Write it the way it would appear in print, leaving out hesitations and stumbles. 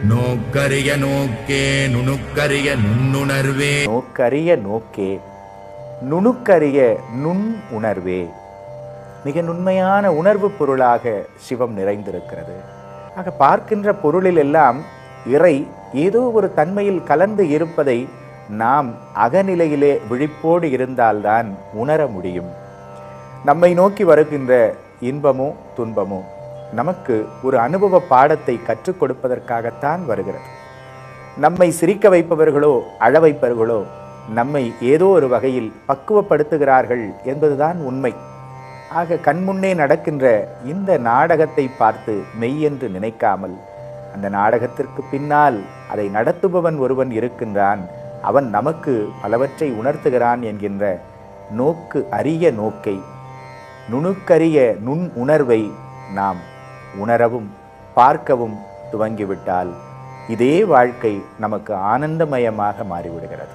நோக்கரிய நோக்கே நுணுக்கரிய நுண்ணுணர்வே. நோக்கரிய நோக்கே நுணுக்கரிய நுண் உணர்வே. மிக நுண்மையான உணர்வு பொருளாக சிவம் நிறைந்திருக்கிறது. ஆக பார்க்கின்ற பொருளில் எல்லாம் இறை ஏதோ ஒரு தன்மையில் கலந்து இருப்பதை நாம் அகநிலையிலே விழிப்போடு இருந்தால்தான் உணர முடியும். நம்மை நோக்கி வருகின்ற இன்பமோ துன்பமோ நமக்கு ஒரு அனுபவ பாடத்தை கற்றுக் கொடுப்பதற்காகத்தான் வருகிறது. நம்மை சிரிக்க வைப்பவர்களோ அழ வைப்பவர்களோ நம்மை ஏதோ ஒரு வகையில் பக்குவப்படுத்துகிறார்கள் என்பதுதான் உண்மை. ஆக கண்முன்னே நடக்கின்ற இந்த நாடகத்தை பார்த்து மெய் என்று நினைக்காமல் அந்த நாடகத்திற்கு பின்னால் அதை நடத்துபவன் ஒருவன் இருக்கின்றான், அவன் நமக்கு பலவற்றை உணர்த்துகிறான் என்கின்ற நோக்கு அரிய நோக்கை, நுணுக்கரிய நுண் உணர்வை நாம் உணரவும் பார்க்கவும் துவங்கிவிட்டால் இதே வாழ்க்கை நமக்கு ஆனந்தமயமாக மாறிவிடுகிறது.